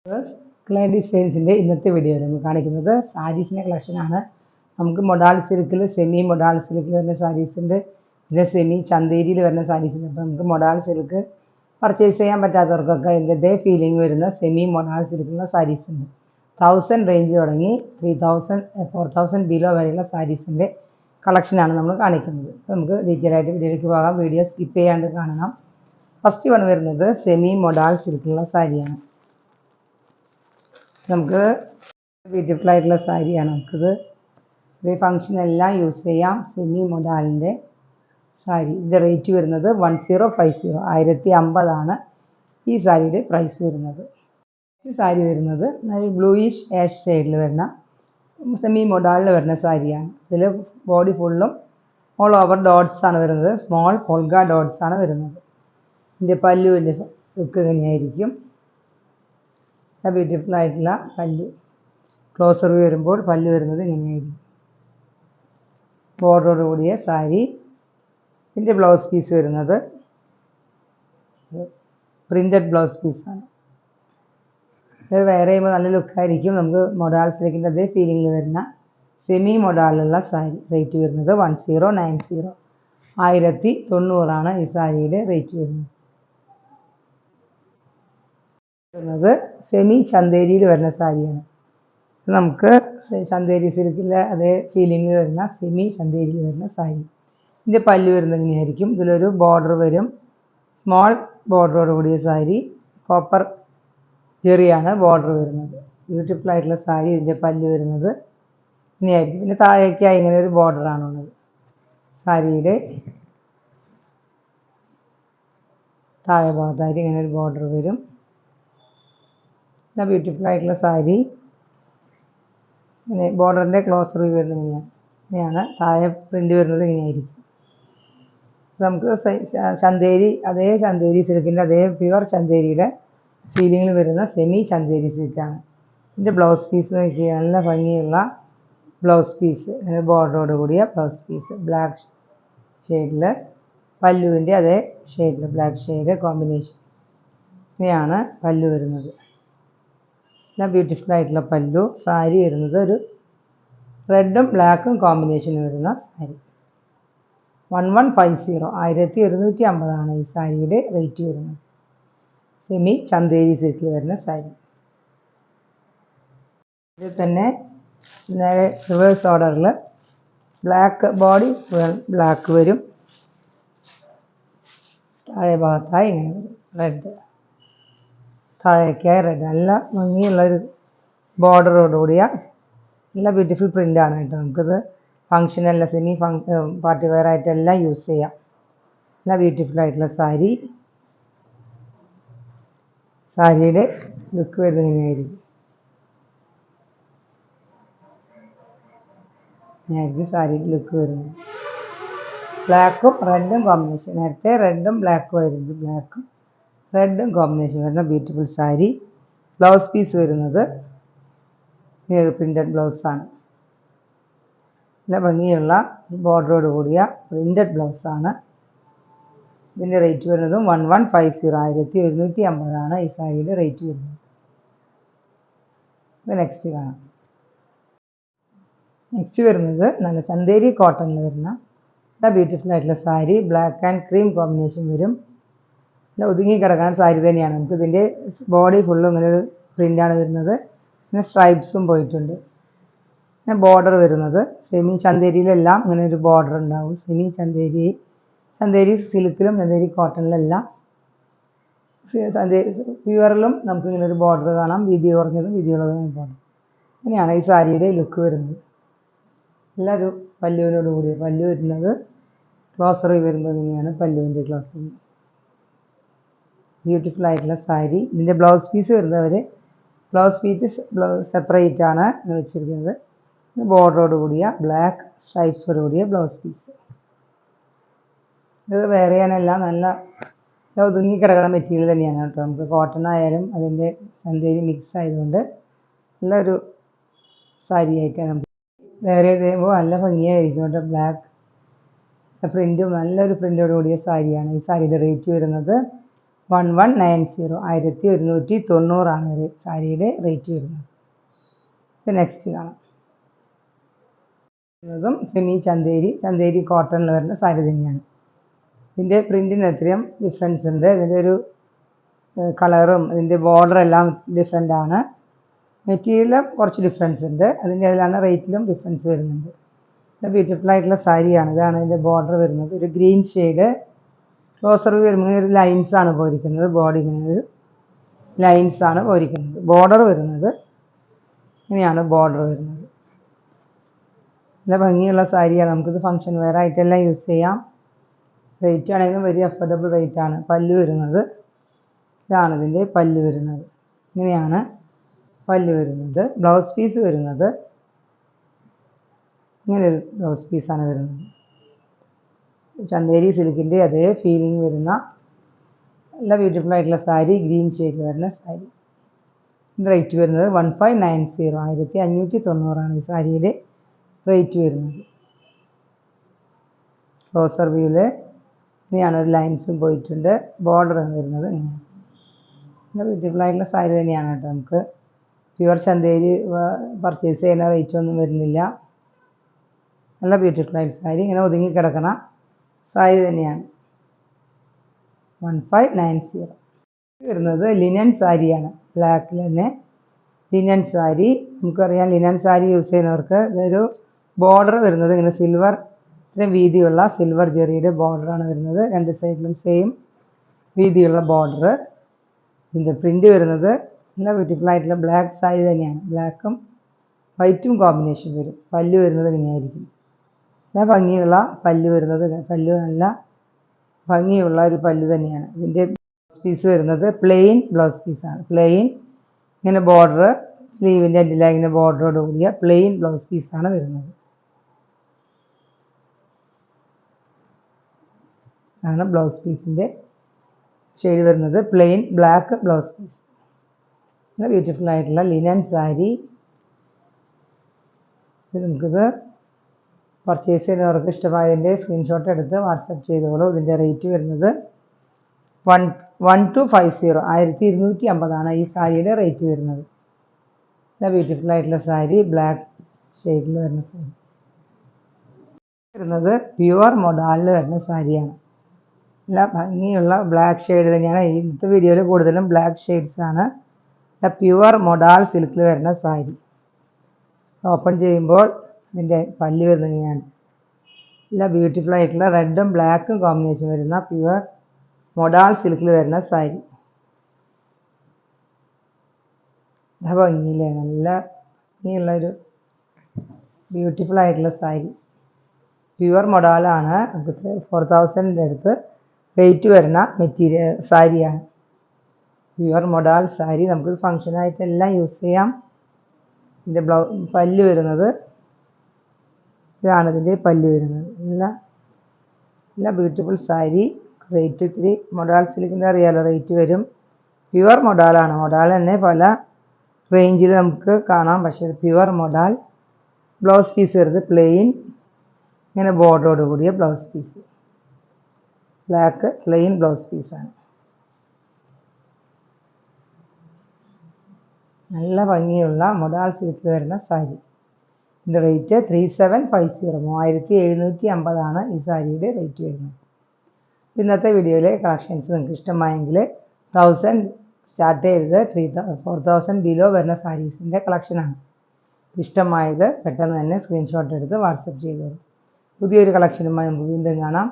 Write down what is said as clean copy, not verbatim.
Clay ഡിസൈൻസിൻ്റെ ഇന്നത്തെ വീഡിയോയിൽ നമ്മൾ കാണിക്കുന്നത് സാരീസിൻ്റെ കളക്ഷനാണ്. നമുക്ക് മൊഡാൾ സിൽക്കിൽ, സെമി മൊഡാൾ സിൽക്കിൽ വരുന്ന സാരീസ് ഉണ്ട്, പിന്നെ സെമി ചന്തേരിയിൽ വരുന്ന സാരീസ് ഉണ്ട്. അപ്പോൾ നമുക്ക് മൊഡാൾ സിൽക്ക് പർച്ചേസ് ചെയ്യാൻ പറ്റാത്തവർക്കൊക്കെ ഇതേ ഫീലിംഗ് വരുന്ന സെമി മൊഡാൾ സിൽക്കുള്ള സാരീസ് ഉണ്ട്. 1000 റേഞ്ച് തുടങ്ങി 3000 4000 ബിലോ വരെയുള്ള സാരീസിൻ്റെ കളക്ഷനാണ് നമ്മൾ കാണിക്കുന്നത്. അപ്പോൾ നമുക്ക് ഡീറ്റെയിൽ ആയിട്ട് വീഡിയോയിലേക്ക് പോകാം. വീഡിയോ സ്കിപ്പ് ചെയ്യാണ്ട് കാണണം. ഫസ്റ്റ് വൺ വരുന്നത് സെമി മൊഡാൾ സിൽക്കുള്ള സാരിയാണ്. നമുക്ക് ബ്യൂട്ടിഫുൾ ആയിട്ടുള്ള സാരിയാണ്. നമുക്കിത് ഈ ഫംഗ്ഷനെല്ലാം യൂസ് ചെയ്യാം. സെമി മൊഡാളിൻ്റെ സാരി. ഇതിൻ്റെ റേറ്റ് വരുന്നത് 1050 1050 ഈ സാരിയുടെ പ്രൈസ് വരുന്നത്. ഈ സാരി വരുന്നത് ബ്ലൂയിഷ് ആഷ് ഷെയ്ഡിൽ വരുന്ന സെമി മൊഡാളിൽ വരുന്ന സാരിയാണ്. ഇതിൽ ബോഡി ഫുള്ളും ഓൾ ഓവർ ഡോട്ട്സ് ആണ് വരുന്നത്. സ്മോൾ പൊൾഗ ഡോട്ട്സ് ആണ് വരുന്നത്. ഇതിൻ്റെ പല്ലുവിൻ്റെ ലുക്ക് തന്നെയായിരിക്കും. ബ്യൂട്ടിഫുൾ ആയിട്ടുള്ള പല്ല്. ക്ലോസർ വ്യൂ വരുമ്പോൾ പല്ല് വരുന്നത് ഇങ്ങനെയായിരിക്കും. ബോർഡറോട് കൂടിയ സാരി. ഇതിൻ്റെ ബ്ലൗസ് പീസ് വരുന്നത് പ്രിൻറ്റഡ് ബ്ലൗസ് പീസാണ്. ഇത് വെയർ ചെയ്യുമ്പോൾ നല്ല ലുക്കായിരിക്കും. നമുക്ക് മൊഡാൾ സിൽക്കിൻ്റെ അതേ ഫീലിംഗിൽ വരുന്ന സെമി മൊഡാളിലുള്ള സാരി. റേറ്റ് വരുന്നത് 1090 1090 ഈ സാരിയുടെ റേറ്റ് വരുന്നത്. സെമി ചന്തേരിയിൽ വരുന്ന സാരിയാണ്. നമുക്ക് ചന്തേരി സിൽക്കിലെ അതേ ഫീലിംഗ് വരുന്ന സെമി ചന്തേരിയിൽ വരുന്ന സാരി. ഇതിൻ്റെ പല്ല് വരുന്നത് ഇങ്ങനെയായിരിക്കും. ഇതിലൊരു ബോർഡർ വരും, സ്മോൾ ബോർഡറോട് കൂടിയ സാരി. കോപ്പർ ജെറിയാണ് ബോർഡർ വരുന്നത്. ബ്യൂട്ടിഫുൾ ആയിട്ടുള്ള സാരി. ഇതിൻ്റെ പല്ല് വരുന്നത് ഇങ്ങനെയായിരിക്കും. പിന്നെ താഴേക്കായി ഇങ്ങനെ ഒരു ബോർഡറാണുള്ളത്. സാരിയുടെ താഴെ ഭാഗത്തായിട്ട് ഇങ്ങനെ ഒരു ബോർഡർ വരും. ബ്യൂട്ടിഫുൾ ആയിട്ടുള്ള സാരി. ഇങ്ങനെ ബോർഡറിൻ്റെ ക്ലോസർ വ്യൂ വരുന്നത് ഇങ്ങനെയാണ്. താഴെ പ്രിൻ്റ് വരുന്നത് ഇങ്ങനെയായിരിക്കും. നമുക്ക് ചന്തേരി, അതേ ചന്തേരി സിൽക്കിൻ്റെ അതേ പ്യുവർ ചന്തേരിയുടെ ഫീലിങ്ങിൽ വരുന്ന സെമി ചന്തേരി സിൽക്കാണ്. ഇതിൻ്റെ ബ്ലൗസ് പീസ് നോക്കിയാൽ നല്ല ഭംഗിയുള്ള ബ്ലൗസ് പീസ്. അങ്ങനെ ബോർഡറോട് കൂടിയ ബ്ലൗസ് പീസ്. ബ്ലാക്ക് ഷെയ്ഡിൽ പല്ലുവിൻ്റെ അതേ ഷെയ്ഡിൽ ബ്ലാക്ക് ഷെയ്ഡ് കോമ്പിനേഷൻ. ഇങ്ങനെയാണ് പല്ലു വരുന്നത്. ബ്യൂട്ടിഫുൾ ആയിട്ടുള്ള പല്ലു. സാരി വരുന്നത് ഒരു റെഡും ബ്ലാക്കും കോമ്പിനേഷൻ വരുന്ന സാരി. 1150 1150 ഈ സാരിയുടെ റേറ്റ് വരുന്നത്. സെമി ചന്തേരി സിൽക്കിൽ വരുന്ന സാരി. ഇതിൽ തന്നെ റിവേഴ്സ് ഓർഡറിൽ ബ്ലാക്ക് ബോഡി ബ്ലാക്ക് വരും. താഴെ ഭാഗത്തായി ഇങ്ങനെ വരും റെഡ്. താഴേക്കായി റെഡ്. നല്ല ഭംഗിയുള്ളൊരു ബോർഡറോടുകൂടിയ നല്ല ബ്യൂട്ടിഫുൾ പ്രിൻ്റാണ് കേട്ടോ. നമുക്കിത് ഫങ്ഷനല്ല സെമി പാർട്ടി വെയർ ആയിട്ടെല്ലാം യൂസ് ചെയ്യാം. നല്ല ബ്യൂട്ടിഫുൾ ആയിട്ടുള്ള സാരി. സാരിയുടെ ലുക്ക് വരുന്നത് ഇങ്ങനെയായിരിക്കും. ഇങ്ങനെയായിരിക്കും സാരിയുടെ ലുക്ക് വരുന്നത്. ബ്ലാക്കും റെഡും കോമ്പിനേഷൻ. നേരത്തെ റെഡും ബ്ലാക്കും ആയിരുന്നു. ബ്ലാക്കും റെഡും കോമ്പിനേഷൻ വരുന്ന ബ്യൂട്ടിഫുൾ സാരി. ബ്ലൗസ് പീസ് വരുന്നത് പ്രിൻ്റഡ് ബ്ലൗസാണ്. നല്ല ഭംഗിയുള്ള ബോർഡറോട് കൂടിയ പ്രിൻ്റഡ് ബ്ലൗസാണ്. ഇതിൻ്റെ റേറ്റ് വരുന്നതും 1150 1150 ഈ സാരിയുടെ റേറ്റ് വരുന്നത്. ഇത് നെക്സ്റ്റ് കാണാം. നെക്സ്റ്റ് വരുന്നത് നല്ല ചന്തേരി കോട്ടണിൽ വരുന്ന നല്ല ബ്യൂട്ടിഫുൾ ആയിട്ടുള്ള sari. Black and cream combination വരും. നല്ല ഒതുങ്ങി കിടക്കുന്ന സാരി തന്നെയാണ്. നമുക്ക് ഇതിൻ്റെ ബോഡി ഫുള്ളും ഇങ്ങനെ ഒരു പ്രിൻ്റാണ് വരുന്നത്. പിന്നെ സ്ട്രൈപ്സും പോയിട്ടുണ്ട്. പിന്നെ ബോർഡർ വരുന്നത് സെമി ചന്തേരിയിലെല്ലാം ഇങ്ങനെ ഒരു ബോർഡർ ഉണ്ടാവും. സെമി ചന്തേരി സിൽക്കിലും ചന്തേരി കോട്ടണിലെല്ലാം പ്യുവറിലും നമുക്ക് ഇങ്ങനെ ഒരു ബോർഡർ കാണാം. വീതി കുറഞ്ഞതും വീതിയുള്ളതും ബോർഡർ. ഇങ്ങനെയാണ് ഈ സാരിയുടെ ലുക്ക് വരുന്നത്. നല്ലൊരു പല്ലുവിനോട് കൂടിയ പല്ലു വരുന്നത്. ക്ലോസർ വരുന്നത് ഇങ്ങനെയാണ് പല്ലുവിൻ്റെ ക്ലോസർ. ബ്യൂട്ടിഫുൾ ആയിട്ടുള്ള സാരി. ഇതിൻ്റെ ബ്ലൗസ് പീസ് വരുന്നവർ ബ്ലൗസ് പീസ് സെപ്പറേറ്റ് ആണ് വെച്ചിരിക്കുന്നത്. ബോർഡറോട് കൂടിയ ബ്ലാക്ക് സ്ട്രൈപ്സോട് കൂടിയ ബ്ലൗസ് പീസ്. ഇത് വെയർ ചെയ്യാനെല്ലാം നല്ല ഒതുങ്ങി കിടക്കുന്ന മെറ്റീരിയൽ തന്നെയാണ് കേട്ടോ. നമുക്ക് കോട്ടൺ ആയാലും അതിൻ്റെ ചന്തേരി മിക്സ് ആയതുകൊണ്ട് നല്ലൊരു സാരി ആയിട്ടാണ് നമുക്ക് വെയർ ചെയ്ത് കഴിയുമ്പോൾ നല്ല ഭംഗിയായിരിക്കും കേട്ടോ. ബ്ലാക്ക് പ്രിൻറ്റും നല്ലൊരു പ്രിൻ്റോട് കൂടിയ സാരിയാണ്. ഈ സാരിയുടെ റേറ്റ് വരുന്നത് 1190 1190 ഒരു സാരിയുടെ റേറ്റ് വരുന്നത്. നെക്സ്റ്റ് കാണാം. ഇതും സെമി ചന്തേരി കോട്ടണിൽ വരുന്ന സാരി തന്നെയാണ്. ഇതിൻ്റെ പ്രിൻറ്റിന് അത്രയും ഡിഫറൻസ് ഉണ്ട്. ഇതിൻ്റെ ഒരു കളറും ഇതിൻ്റെ ബോർഡറെല്ലാം ഡിഫറെൻ്റ് ആണ്. മെറ്റീരിയലും കുറച്ച് ഡിഫറൻസ് ഉണ്ട്. അതിൻ്റെ അതിലാണ് റേറ്റിലും ഡിഫറൻസ് വരുന്നുണ്ട്. ബ്യൂട്ടിഫുൾ ആയിട്ടുള്ള സാരിയാണ്. ഇതാണ് ഇതിൻ്റെ ബോർഡർ വരുന്നത്. ഒരു ഗ്രീൻ ഷെയ്ഡ് ക്ലോസർ വരുമ്പോൾ ഒരു ലൈൻസ് ആണ് പോയിരിക്കുന്നത്. ബോഡി ഇങ്ങനെ ഒരു ലൈൻസ് ആണ് പോയിരിക്കുന്നത്. ബോർഡർ വരുന്നത് ഇങ്ങനെയാണ് ബോർഡർ വരുന്നത്. നല്ല ഭംഗിയുള്ള സാരിയാണ്. നമുക്കിത് ഫംഗ്ഷൻ വെയർ ആയിട്ടെല്ലാം യൂസ് ചെയ്യാം. റേറ്റ് ആണെങ്കിലും വെരി അഫോർഡബിൾ റേറ്റ് ആണ്. പല്ല് വരുന്നത് ഇതാണ് ഇതിൻ്റെ പല്ല് വരുന്നത്. ഇങ്ങനെയാണ് പല്ല് വരുന്നത്. ബ്ലൗസ് പീസ് വരുന്നത് ഇങ്ങനൊരു ബ്ലൗസ് പീസാണ് വരുന്നത്. ചന്തേരി സിൽക്കിൻ്റെ അതേ ഫീലിംഗ് വരുന്ന നല്ല ബ്യൂട്ടിഫുൾ ആയിട്ടുള്ള സാരി, ഗ്രീൻ ഷെയ്ഡിൽ വരുന്ന സാരി. റേറ്റ് വരുന്നത് 1590 1590 ഈ സാരിയുടെ റേറ്റ് വരുന്നത്. ക്ലോസർ വ്യൂവിൽ ഇങ്ങനെയാണ് ഒരു ലൈൻസും പോയിട്ടുണ്ട്. ബോർഡർ വരുന്നത് ഇങ്ങനെയാണ്. നല്ല ബ്യൂട്ടിഫുൾ ആയിട്ടുള്ള സാരി തന്നെയാണ് കേട്ടോ. നമുക്ക് പ്യുവർ ചന്തേരി പർച്ചേസ് ചെയ്യുന്ന റേറ്റ് ഒന്നും വരുന്നില്ല. നല്ല ബ്യൂട്ടിഫുൾ ആയിട്ട് സാരി ഇങ്ങനെ ഒതുങ്ങി കിടക്കണ സാരി തന്നെയാണ്. 1590 വരുന്നത് ലിനൻ സാരിയാണ്. ബ്ലാക്കിൽ തന്നെ ലിനൻ സാരി. നമുക്കറിയാം ലിനൻ സാരി യൂസ് ചെയ്യുന്നവർക്ക് ഇതൊരു ബോർഡർ വരുന്നത് ഇങ്ങനെ സിൽവർ വീതിയുള്ള സിൽവർ ജെറിയുടെ ബോർഡറാണ് വരുന്നത്. രണ്ട് സൈഡിലും സെയിം വീതിയുള്ള ബോർഡർ. ഇതിൻ്റെ പ്രിൻ്റ് വരുന്നത് നല്ല ബ്യൂട്ടിഫുൾ ആയിട്ടുള്ള ബ്ലാക്ക് സാരി തന്നെയാണ്. ബ്ലാക്കും വൈറ്റും കോമ്പിനേഷൻ വരും. പല്ല് വരുന്നത് ഇങ്ങനെയായിരിക്കും. നല്ല ഭംഗിയുള്ള പല്ല് വരുന്നത്. പല്ല് നല്ല ഭംഗിയുള്ള ഒരു പല്ല് തന്നെയാണ്. ഇതിൻ്റെ ബ്ലൗസ് പീസ് വരുന്നത് പ്ലെയിൻ ബ്ലൗസ് പീസാണ്. പ്ലെയിൻ ഇങ്ങനെ ബോർഡർ സ്ലീവിൻ്റെ അടിയിൽ ഇങ്ങനെ ബോർഡറോട് കൂടിയ പ്ലെയിൻ ബ്ലൗസ് പീസാണ് വരുന്നത്. ആണ് ബ്ലൗസ് പീസിൻ്റെ ഷെയ്ഡ് വരുന്നത്. Plain black blouse piece. നല്ല ബ്യൂട്ടിഫുൾ ആയിട്ടുള്ള ലിനൻ സാരി. നമുക്കിത് പർച്ചേസ് ചെയ്യുന്നവർക്ക് ഇഷ്ടമായതിൻ്റെ സ്ക്രീൻഷോട്ട് എടുത്ത് വാട്സപ്പ് ചെയ്തോളൂ. ഇതിൻ്റെ റേറ്റ് വരുന്നത് 1250 1250 ഈ സാരിയുടെ റേറ്റ് വരുന്നത്. നല്ല ബ്യൂട്ടിഫുൾ ആയിട്ടുള്ള സാരി, ബ്ലാക്ക് ഷെയ്ഡിൽ വരുന്ന സാരി വരുന്നത് പ്യുവർ മൊഡാലിൽ വരുന്ന സാരിയാണ്. നല്ല ഭംഗിയുള്ള ബ്ലാക്ക് ഷെയ്ഡ് തന്നെയാണ്. ഇന്നത്തെ വീഡിയോയിൽ കൂടുതലും ബ്ലാക്ക് ഷെയ്ഡ്സ് ആണ്. പ്യുവർ മൊഡാൽ സിൽക്കിൽ വരുന്ന സാരി. ഓപ്പൺ ചെയ്യുമ്പോൾ ഇതിൻ്റെ പല്ല് വരുന്നത് ഇങ്ങനെയാണ്. നല്ല ബ്യൂട്ടിഫുൾ ആയിട്ടുള്ള റെഡും ബ്ലാക്കും കോമ്പിനേഷൻ വരുന്ന പ്യുവർ മൊഡാൽ സിൽക്കിൽ വരുന്ന സാരി. നല്ല ഭംഗിയില്ലേ? നല്ല ഭംഗിയുള്ളൊരു ബ്യൂട്ടിഫുൾ ആയിട്ടുള്ള സാരി. പ്യുവർ മൊഡാലാണ്. നമുക്ക് 4000 അടുത്ത് റേറ്റ് വരുന്ന മെറ്റീരിയൽ സാരിയാണ്. പ്യുവർ മൊഡാൽ സാരി നമുക്ക് ഫങ്ഷനായിട്ടെല്ലാം യൂസ് ചെയ്യാം. ഇതിൻ്റെ പല്ല് വരുന്നത് ഇതാണ്. ഇതിൻ്റെ പല്ല് വരുന്നത് നല്ല ബ്യൂട്ടിഫുൾ സാരി. റേറ്റ് ഇത്തിരി മൊഡാൽ സിൽക്കിൻ്റെ അറിയാലോ റേറ്റ് വരും. പ്യുവർ മൊഡാലാണ്. മൊഡാൽ തന്നെ പല റേഞ്ചിൽ നമുക്ക് കാണാം. പക്ഷേ പ്യുവർ മൊഡാൽ. ബ്ലൗസ് പീസ് വരുന്നത് പ്ലെയിൻ ഇങ്ങനെ ബോർഡറോട് കൂടിയ blouse piece. Black plain blouse പീസാണ്. നല്ല ഭംഗിയുള്ള മൊഡാൽ സിൽക്കിൽ വരുന്ന സാരി. ഇതിൻ്റെ റേറ്റ് 3750 3750 ഈ സാരിയുടെ റേറ്റ് വരുന്നത്. ഇന്നത്തെ വീഡിയോയിലെ കളക്ഷൻസ് നിങ്ങൾക്ക് ഇഷ്ടമായെങ്കിൽ 1000 സ്റ്റാർട്ട് ചെയ്തത് 4000 ബിലോ വരുന്ന സാരീസിൻ്റെ കളക്ഷനാണ്. ഇഷ്ടമായത് പെട്ടെന്ന് തന്നെ സ്ക്രീൻഷോട്ട് എടുത്ത് വാട്സപ്പ് ചെയ്തോളൂ. പുതിയൊരു കളക്ഷനുമായി നമുക്ക് വീണ്ടും കാണാം.